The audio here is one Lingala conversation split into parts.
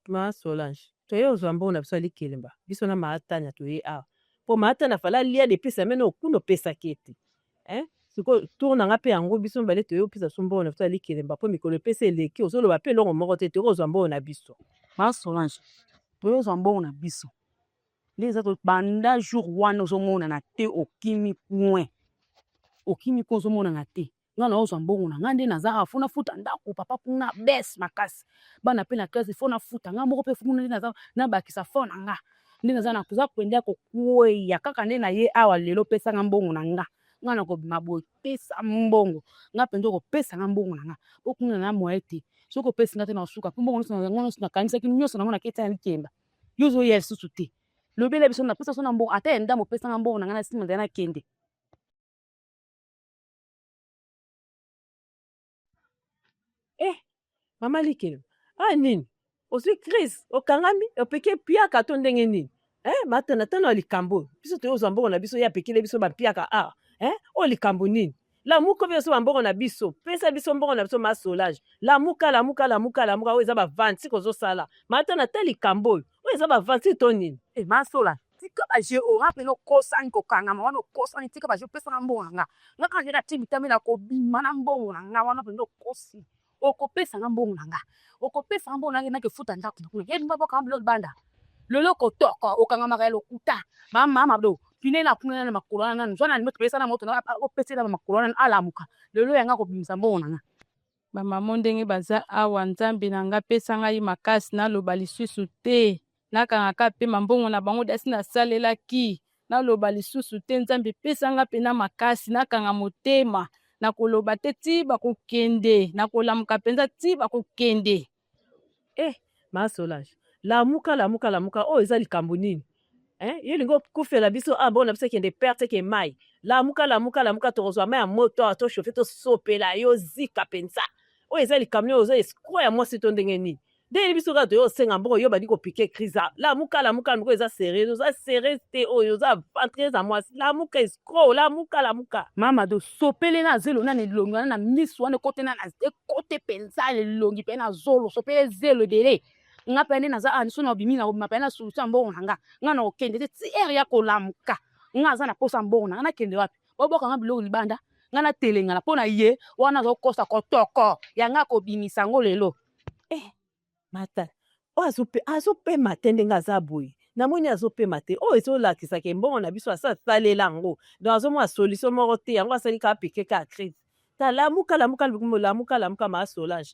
ma Solange. Toye ozwa mbongo na biso alikelemba. Biso na maatanya toye awa. Po maatanya fala lia depuis semaine okuno pesa kete. Siko tour na nga pe yango biso mbale toye opesa so mbongo na biso alikelemba po mikolo pesa eleki ozoloba pe longo moko te toye ozwa mbongo na biso. Ma Solange. Toye ozwa mbongo na biso. Les autres banda jour wana ozomona na te okimi point. Okimi ko ozomona na te. Ngana ozwa mbongo na ngande naza afuna futa ndako papa kuna bes makasi. Bana pe na classe fona futa nga moko pe funa naza na bakisa fona nga. Ndi naza na kuza kwenda ko kweya kaka nde na ye awa lelo pesa nga mbongo na nga. Ngana ko mabo pesa mbongo. Nga pendo ko pesa nga mbongo na nga. Okuna na moete. Soko pesa nga te na suka. Mbongo ngono na kanisa ki nyoso na ngona keta likemba. Yozo yesu tuti. Lobele biso na pesa so na mbongo ata enda mo pesa nga mbongo na nga na sima na kende. Mama likelo. Nini? Osui Chris, okangami, opeke piaka to ndenge nini? Matana tano likambo. Biso toyo ozwa mbongo na biso ya pekele biso ba piaka o likambo nini? La muko biso mbongo na biso. Pesa biso mbongo na biso ma Solange. La muka o eza ba vanti kozo sala. Matana tali likambo. O eza ba vanti to nini? Ma Solange. Tika ba je ora pe no kosa nko kanga ma wana kosa ni tika ba je pesa nga mbongo na nga. Nga ka jera tibitami na ko bima na mbongo na nga wana pe no kosi. Okopesa nga mbongo na nga. Okopesa nga mbongo na nga na ke futa ndako na kuna. Yedi mbabo kamba banda. Lolo kotoka okanga makalo kuta. Mama do. Pine na kuna na makolo na nzwana ni pesa na moto na opesa na makolo na alamuka. Lolo yanga ko bimisa mbongo na nga. Ba mama ndenge baza awa Nzambe na nga pesa nga yi makasi na loba lisusu te. Nakanga ka pe mbongo na bango dasi na salela ki. Na loba lisusu te Nzambe pesa nga pe na makasi nakanga motema. Na koloba te ti bakokende na kolamuka penza ti bakokende. Ma Solange lamuka o eza likambo nini? Yelingo kufela biso mbongo na biso kende perte ke mai lamuka tozwa mai ya moto to chauffer to sopela yo zika penza o eza likambo ozo escro ya mwasi to ndenge nini? Deli biso ka toyo senga mbongo yo badi ko piquer crise lamuka eza sérieux te oyo za ventre za mwasi lamuka escro lamuka mama do sopele na zelo na nelongi na misu wana kote na kote penza lelongi pe na zolo sopele zelo dele nga pene na za aniso na bimi na mapena solution mbongo nanga nga na okende te tiere ya kolamuka nga za na posa mbongo na kende wapi boboka nga biloko libanda nga na telenga na pona ye wana zo kosa kotoko ya nga ko bimisa ngo lelo mata o azope matende nga za boy na moni azope mate o ezo lakisa ke mbongo na biso asa salela ngo donc azo mo solution moko te yango asali ka piquer ka crise ta lamuka ma Solange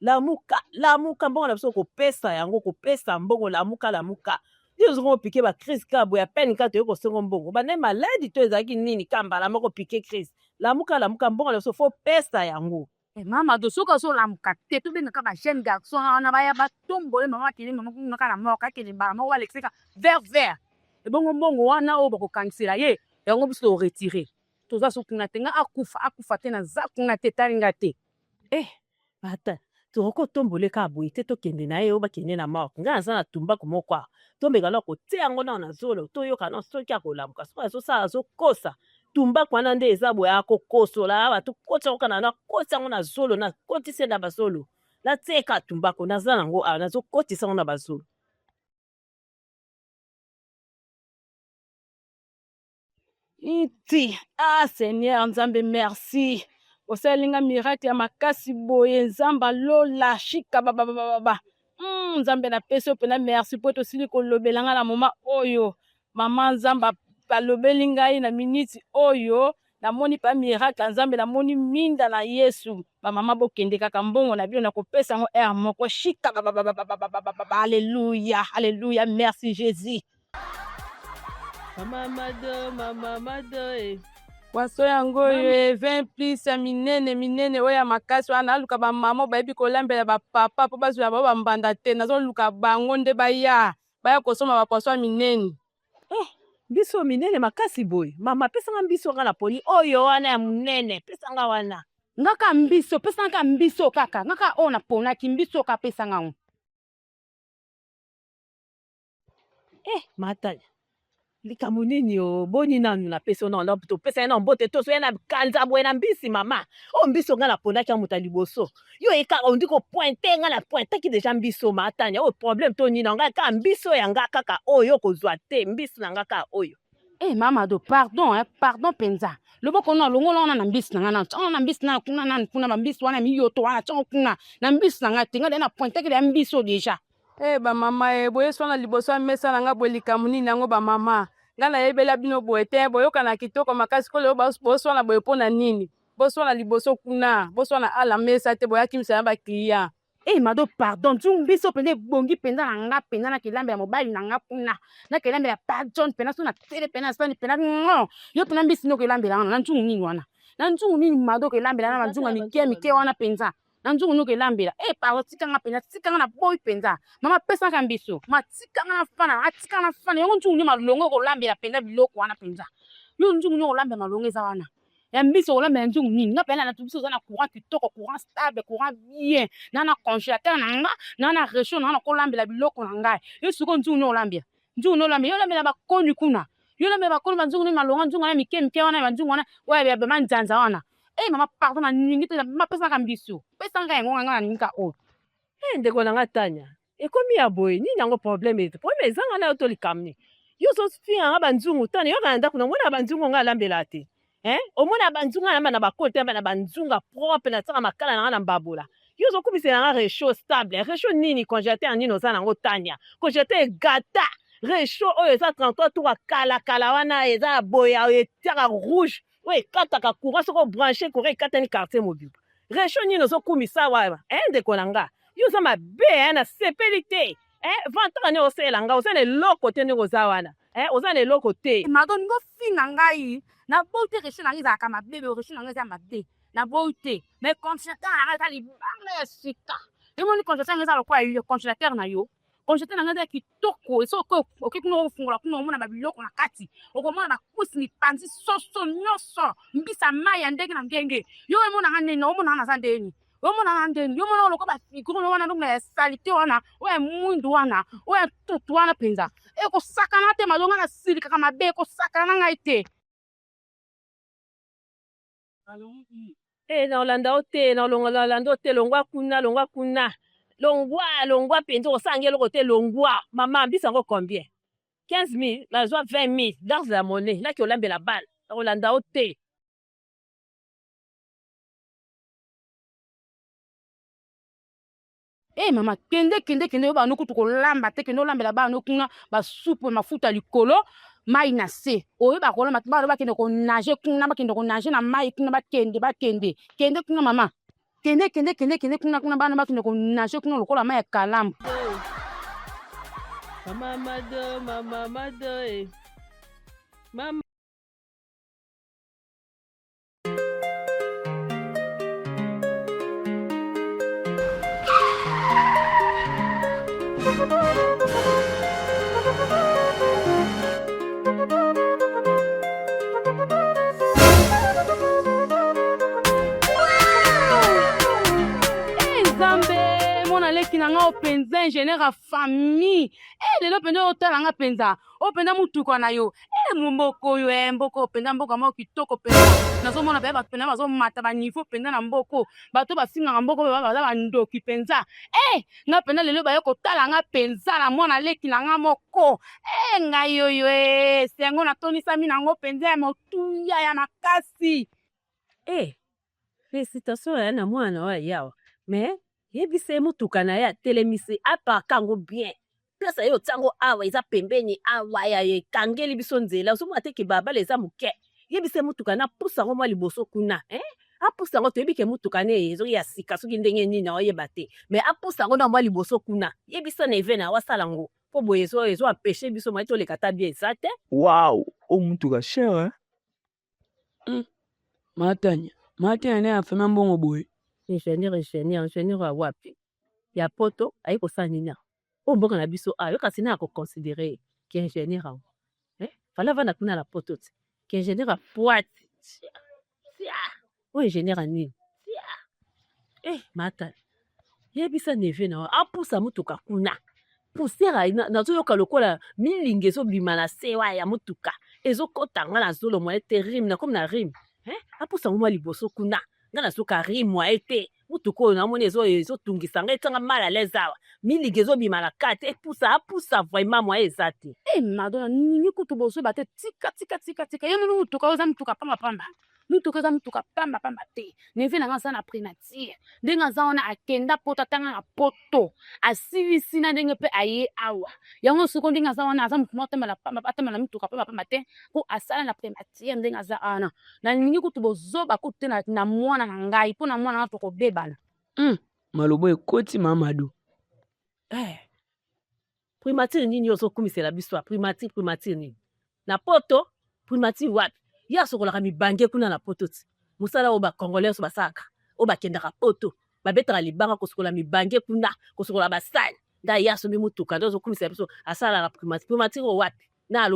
lamuka mbongo na biso kopesa yango kopesa mbongo lamuka Dieu ko piquer ba crise ka boya peine ka to ko sengo mbongo ba ne maladi to ezaki nini kamba la moko piquer crise lamuka mbongo na biso fo pesa yango. Mama do soka so lamuka te to benga ka ba jeune garçon na ba ya ba tombole mama kili mama kuna na moka kili ba mama alexika vert bongo mbongo wana o bako kansela ye yango biso retirer toza so kuna te nga akufa te na za kuna te talinga te ata toko tombole ka boyi te to kende na ye o ba kende na moko nga za na tumba ko moko tombeka loko te yango na zolo to yoka na soki akolamuka so sa zo kosa tumba kwana nde eza boya kokosola ba to kotsa kana na kotsa ngo na zolo na kotisa na basolo na teka tumba ko na za nango na zo kotisa ngo na basolo. Iti Seigneur Nzambe merci osalinga miracle ya makasi boye nzamba lola shika baba Nzambe na peso pe na merci po to sili ko lobelanga na moma oyo mama nzamba balobeli ngai na minute oyo namoni pa miracle Nzambe namoni minda na Yesu ba mama bokende kaka mbongo na bino na kopesa ngo air moko shika alléluia merci Jésus. Mama mado waso yango yo 20 plus ya minene oya makasi wana aluka ba mama bayebi kolambela ba papa po bazwa ba mbanda te nazo luka bango nde baya kosoma ba poso minene biso minene makasi boy mama pesa nga mbiso nga na poli oyo wana ya munene pesa nga wana ngaka mbiso pesa nga mbiso kaka ngaka ona pona ki mbiso ka pesa nga mata likambo nini o boni nanu na pesa ona topesa ye na mbote toso ye na kanza boye na mbisi mama oyo mbisi onga napondaki ya moto ya liboso yo ekaka ondi kopointe nga na pointaki deja mbisi o matania oyo problème to nini nga kaka mbisi oyo yanga kaka oyo kozwa te mbisi na nga kaka oyo mama do pardon pardon penza loboko na longola wana na mbisi na nga na tongo na mbisi na kuna na kuna mbisi wana miyoto wana tongo kuna na mbisi na nga te nga na pointaki ya mbisi o deja ba mama boye swana liboso ya mesa na nga boye likambo nini yango ba mama nga nayebela bino boye te boyokana kitoko makasi kolo boswana boye mpo na nini boswana liboso kuna boswana ala mesa te boyaki misala bakliya mado pardon nzungu mbiso pende bongi penda na nga penda na kelambela mobali na nga kuna na kelambela pardon penda so na tele penda spani penda no yo penda mbisi no kelambela wana na nzungu nini wana na nzungu nini mado kelambela na nzungu mike wana penza na nzungu no kelambela pardon tikanga penda tikanga na boy penza mama pesa ka mbiso ma tikanga na fana yo nzungu ni malongo kolambela penda biloko wana penza yo nzungu no kolambela malongo eza wana ya mbisi olambela nzungu nini nga pena na tubiso oza na courant kitoko courant stable courant bien na congélateur na nga na réchaud na kolambela biloko na ngai yo siko nzungu no olambela yo olambela bakoni kuna yo olambela bakoni banzungu ni malonga nzungu na mike wana banzungu wana oya bema nzanza wana mama pardon na ningi te mapesa ka mbisi pesa nga yango nga na ninga o ndeko na nga tanya ekomi ya boye nini yango problème ete problème ezanga na yo to likamni yo so finga nga banzungu tanya yo kana ndako na mwana banzungu nga alambela te omona banzunga namba na bakote namba na banzunga propre na tsaka makala na nga na mbabola yo ozokumisela nga réchaud stable réchaud nini congélateur nini oza nango tanya congélateur egata réchaud oyo eza 33 tour kala wana eza boya etiaka rouge oyo ekataka courant soko branché courant ekatani quartier mobile réchaud nini ozokumisa wawa ndeko na nga yo oza mabe na sepeli te vantaka nini osalela nga oza na eloko te ndenge oza wana oza na eloko te mado ningo finga ngai na bote réchaud na ngai ezalaka mabe réchaud na ngai eza mabe na bote mais congélateur na ngai eza libanga ya sika emoni congélateur na ngai eza lokola yo congélateur na yo congélateur na ngai eza kitoko esoko okoki kuna ofungola kuna omona babiloko na kati okomona bakusi mipanzi soso nyonso mbisa mai ya ndenge na ndenge yo emonanga nini omona naza ndeni omona na ndeni yo mona lokola bafigure wana ndenge na salite wana oya mwindu wana oya tutu wana mpenza ekosakana te malonga na silikaka mabe ekosakana na ngai te na olanda o te na olanda o te longwa kuna longwa penza osanga eloko te longwa mama mbisi yango combien 15 000 nazwa 20 000 dans la monnaie laki olambela bale olanda o te mama kende yo bano kutu kolamba te kende olambela bano kuna basupu mafuta likolo mai na se oyo bakolamba bano bakende konage kuna bakende konage na mai kuna bakende kuna mama kende kuna bano bakende konage kuna lokola mai ya kalambu mama mama leki na nga openza ingénieur ya famille lelo pende otala nga penza openda mutuka na yo mboko oyo mboko openda mboka moko kitoko penza nazomona pe bato penda bazomata baniveau penda na mboko bato basingaka mboko pe baza bandoki penza nga penda lelo baye kotala nga penza na mwana leki na nga moko ngai oyo sengo natonisami nango penza ya motuya ya makasi félicitation ya na mwana oyo yawa mais yebise mutuka na ye atelemisi apaka yango bien place ye otiango awa eza pembeni awa ya ekangeli biso nzela ozomona te kebabala eza moke yebise mutuka na apusa yango mwa liboso kuna apusa yango toyebi ke mutuka ne ezoki ya sika soki ndenge nini oyeba te mais apusa yango na mwa liboso kuna yebisa na eve na wasala yango mpo boye ezo apeshe biso mwa toleka ta bien eza te waw o mutuka cher matanya ne afema mbongo boye ingénieur ya wapi ya poto ayi kosala nini oyo mboka na biso yo kasi na ya koconsidere ke ingénieur yango fala vanda kuna na poto te ke ingénieur ya poite oyo ingénieur ya nini mata yebisa neve na apusa mutuka kuna poussière nazoyoka lokola milingi ezobima na se wa ya motuka ezokota nga nazolo mwa ete rime nakomi na rime apusa ngo mwa liboso kuna nga nazoka rime mwa ete motuka oyo namoni ezotungisa nga etanga mal à l'aise awa milingi ezobima na kati apusa vraiment mwa eza te madona ningi kutu boso bate tika yo nini mutuka oza mutuka pamba mutuka eza mutuka pamba te neve nanga aza na primature ndenge aza wana akenda poto atanga na poto asilisi na ndenge mpe aye awa yango soko ndenge aza wana aza mutu moko atemela mutuka pamba te po asala na primature ndenge aza wana na ningi kutu bozoba kutu te na mwana na ngai mpo na mwana wana tokobebana maloba ekoti mamado primature nini ozokumisela biso ya primature nini na poto primature wapi ya sokolaka mibange kuna na poto ti mosala oyo bacongolais so basalaka oyo bakendaka poto babetaka libanga kosokola mibange kuna kosokola basali nda ya somi motuka nde ozokumisela biso asalaka primature oyo wapi na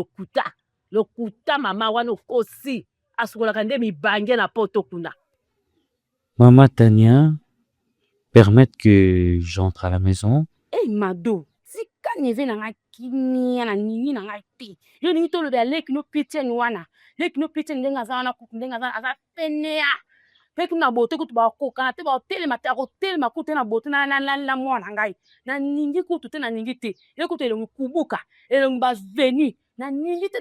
lokuta mama wana okosi asokolaka nde mibange na poto kuna. Maman Tania, permettre que j'entre à la maison. Mado, tika neve nanga kinia na nini nanga te. Yo ningi tolo bia leki no pitié ni wana. Leki no pitié ndenge aza wana kutu ndenge aza penea. Pe kuna bote kutu ba koka na te ba telema te ko telema kutu na bote na mwana ngai. Na ningi kutu te na ningi te. Yo kutu ele kubuka, ele mba venu. Na ningi te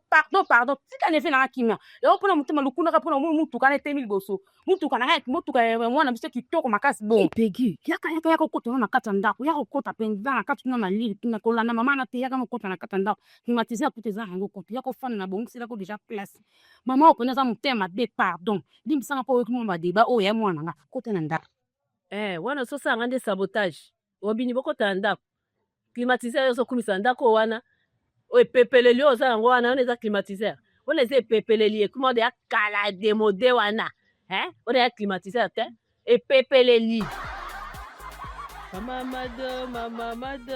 pardon tika neve nanga kimia. Yo pona mutema lukuna ka pona mutuka na temi liboso. Mutuka na mwana biso kitoko makasi bon. Pegi yaka kokota na kata ndako yaka kokota penza na kata na malili tuna kolanda mama na te yaka kokota na kata ndako climatiser kuteza hango kokota yaka fana na bongisi la ko déjà place mama okona za mutema de pardon limbisanga po wekimu ba débat o ya mwana nga kota na ndako wana so sanga nde sabotage obini bokota na ndako climatiser yo so kumisa ndako wana o epepeleli o za ngo wana eza climatiser wana eza epepeleli ekuma de akala demode wana on est climatisé et pepeleli mama do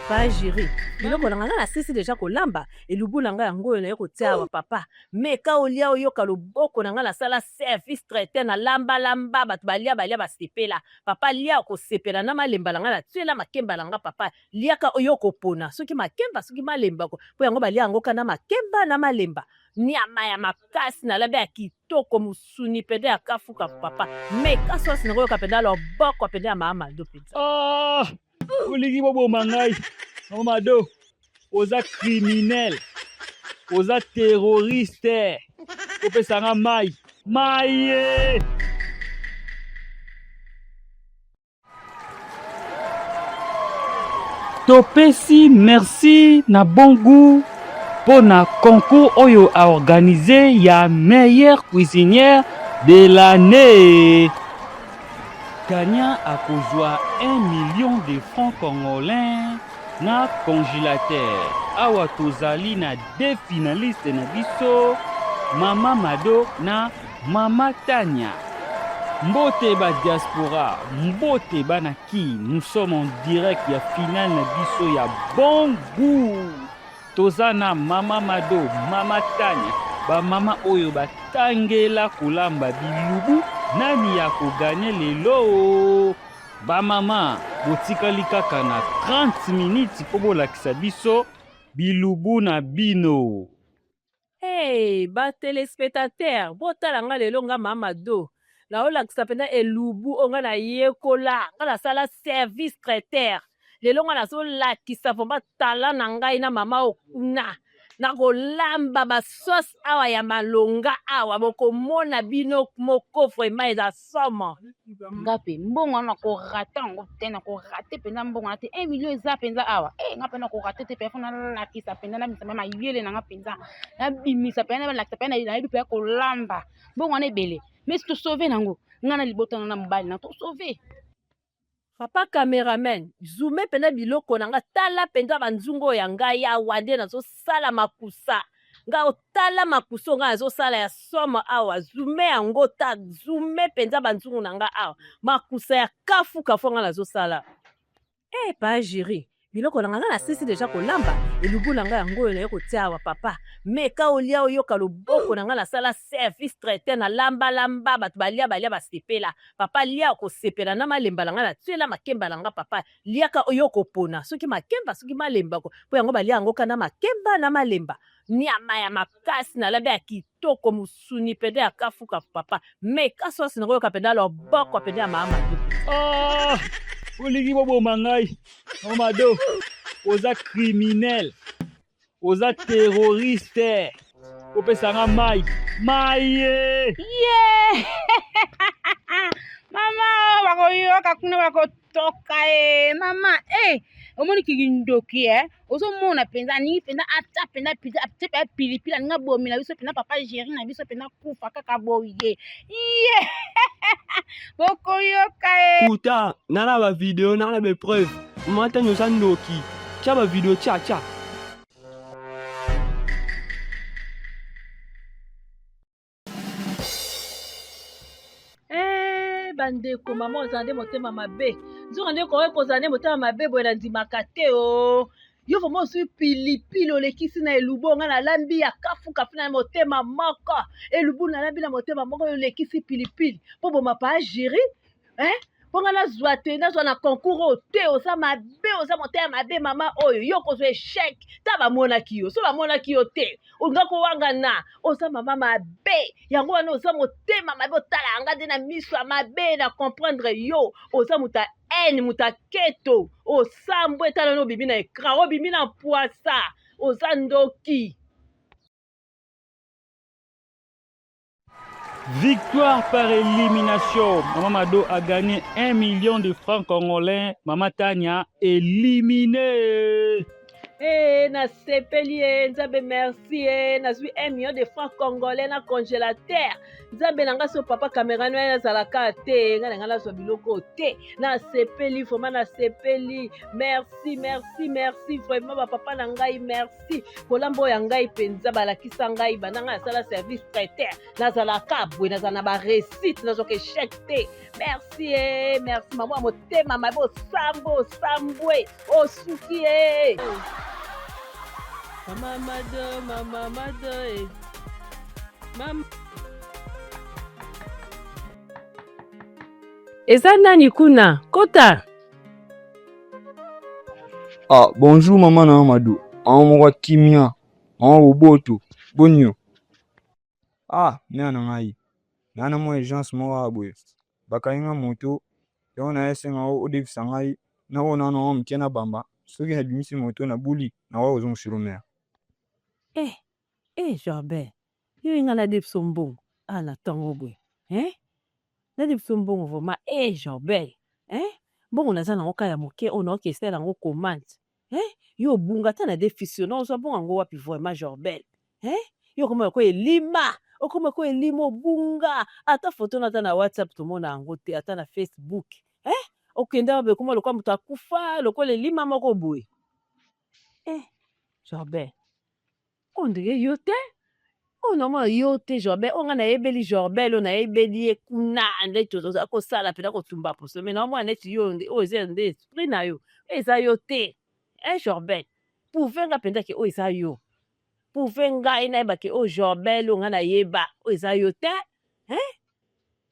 pas gérer biloko na nga na sisi déjà kolamba elubu na nga yango oyo na ye kotia wa papa mais ka olia oyoka loboko na nga na sala service traité na lamba bato balia basepela papa lia kosepela na malemba na nga na tuela makemba na nga papa liaka oyoko pona soki makemba soki malemba ko po yango balia yango kana makemba na malemba nyama ya makasi na labe ya kitoko musuni pende ya kafuka papa mais kasosi na koyoka pende loboko pende ya mama do pizza olingi boboma ngai mamado oza criminel oza terroriste opesanga mai ye topesi merci na bon goût pour na concours oyo a organisé ya meilleure cuisinière de l'année. Gagnant a kozwa 1 million de francs congolais na congélateur. Awa tozali na 2 finalistes na biso, Mama Mado na Mama Tania. Mbote ba diaspora, mbote banaki, nous sommes en direct ya finale na biso ya bon goût. Tozana Mama Mado, Mama Tania, ba mama oyo batangela kolamba bilubu, nani ya koganye lelo. Ba mama, botikali kaka na 30 minutes po bolakisa biso bilubu na bino. ba téléspectateur, botala nga lelo nga Mama Do. Na olakisa pena elubu onga na yekola, nga na sala service traiteur. Lelo nga na so lakisa fomba tala na ngai na mama okuna. Na kolamba ba sauce awa ya malonga awa bokomona bino moko vraiment eza somo. ngape mbongo na ko rata ngo tena ko rate pena mbongo na te 1 million eza penza awa ngape na ko rate te pe fona lakisa pena na misama mayele na nga penza na bimisa pena na lakisa pena na bipe ko lamba mbongo na ebele mais to sauver nango ngana libota na mbali na to sauver. Papa cameraman, zoome pena biloko na nga tala penza banzungo ya ngai ya wande na zo sala makusa. Nga otala makuso nga zo sala ya somo awa, zoome yango ta, zoome penza banzungo na nga awa. Makusa ya kafu nga na zo sala. Pa jiri, biloko na nga nasisi deja kolamba elubu na nga yango oyo naye kotia awa papa me ka olia oyoka loboko na nga nasala service traité na lamba bato balia basepela papa lia okosepela na malemba na nga natiela makemba na nga papa liaka oyo kopona soki makemba soki malemba mpo yango balia yango kana makemba na malemba nyama ya makasi nalambi ya kitoko musuni pende ya kafuka papa me kasosi na koyoka pende loboko pende ya mama Ah, olingi boboma ngai Mamado, oza criminel, oza terroriste, opesanga mai ye. Ye! Mama, bakoyoka kuna bakotoka mama, omoni kigindoki ozomona penza aningi penza ata penza ata pilipili aninga bomi na biso penza papa Jerry na biso penza kufa kaka boye ye bokoyoka Puta, nana ba video, nana ba preuve. Mata nyosa ndoki. Tia ba video, tia. bandeko mama ozala nde motema mabe nzoka nde koye kozala nde motema mabe boye na ndimaka te o yo vraimen ozwi pilipili olekisi na elubu nga nalambi ya kafuka fina na motema moko elubu nalambi na motema moko oyo olekisi pilipili mpo boma pa Jiri mpo nga nazwa te nazwa na concours oyo te oza mabe oza motema mabe mama oyo yo kozwa échec ta bamonaki yo so bamonaki yo te olinga kowangana oza mama mabe yango wana oza motema mabe otala yanga nde na miso ya mabe na comprendre yo oza moto ya haine moto ya keto osambwe etala na obimi na écran obimi na poisa oza ndoki. Victoire par élimination. Maman Mado a gagné 1 million de francs congolais. Maman Tania éliminée. Nasepeli nzambe merci nazwi 1 million de francs congolais na congélateur nzambe na nga so papa caméra no nazalaka te nga na nga nazwa biloko te nasepeli vraiment nasepeli merci vraiment bapapa na ngai merci kolamba oyo ya ngai mpenza balakisa ngai bananga nasala service traité nazalaka bwe nazala na barecite nazwaka échec te merci mama motema mabe osambwe osuki Mama Mado, Mama. Eza nani kuna? Kota. Ah, bonjour maman na Amadou. Mwa kimia. Boboto. Bonio. Ah, nana ngai. Nana mo agence mo abwe. Bakainga moto. Yo na esenga o devisa ngai. Na wona no mkena bamba. Soki na bimisi moto na buli na wa ozo mshiromea. Jobert, yo inga na dipso mbongo. Na tango bwe. Na dipso mbongo voma. Jobert. Mbongo naza na oka ya moke ona okesela nango commande. Yo bunga ta na déficit na ozo bongo ngo wapi vraiment Jobert. Yo koma ko elima. Okoma ko elima obunga. Ata photo na ta na WhatsApp to mona yango te ata na Facebook. Okenda be koma lokwa mutu akufa lokola elima moko boye. Jobert. Ondire yo te onoma yo te Jobert onga na yebeli Jobert lo na yebeli kuna nde toza ko sala pena ko tumba poso me na mwa neti yo nde o eze nde esprit na yo eza yo te Jobert pouvenga penda ke o eza yo pouvenga ina ba ke o Jobert lo nga na yeba o eza yo te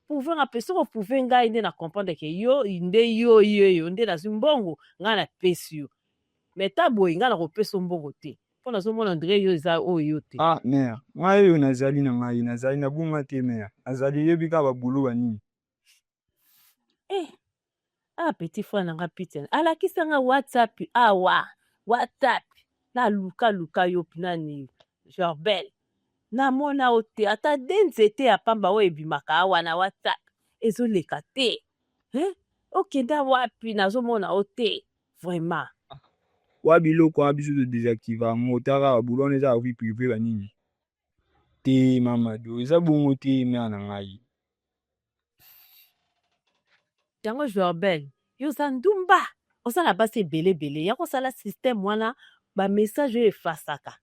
pouvenga peso ko pouvenga inde na comprendre ke yo nde yo nde na zimbongo nga na pesi yo metabo inga na ko peso mbongo te. Pona zo mona André yo za oyo te. Mère, ngai yo nazali na ngai nazali na bunga te mère. Azali yebi ka babulu bani. Petit frère nanga Peter. Alakisa nga WhatsApp WhatsApp. Na luka yo pinani Jobert. Na mona ote ata denzete ya pamba o ebimaka awa na WhatsApp. Ezoleka te. Okenda wapi nazo mona ote vraiment. Wabiloko abiso de désactiver motara boulon eza vie privée banini te Mamadou eza bongo te mère na ngai yango Jobert yo za ndumba osala basi ebele ya kosala système wana ba message oyo efasaka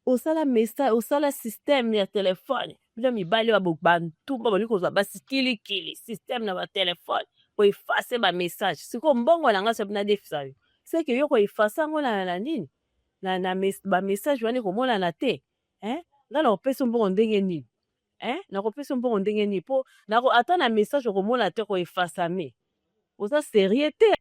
osala message osala système ya telefone bila mibali wa bantumba bali kozwa basi kilikili système na ba telefone po effacer ba message siko mbongo na nga so na defisa yo c'est que yo koefasa yango na nini na bamessage wana ekomonana te nga nakopesa mbongo ndenge nini nakopesa mbongo ndenge nini mpo ata na message okomona te koefasa me oza sérieux te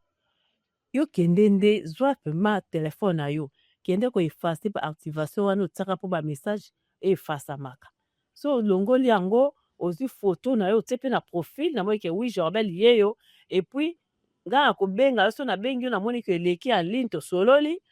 yo kende nde zwa pema telefone na yo kende koefase baactivation wana otiaka mpo bamessage efasamaka so olongoli yango ozwi foto na yo otie mpe na profil namoni ke wi Jorbel yeyo epuis nga nakobenga yo so nabengi yo namoni ke eleki en ligne tosololi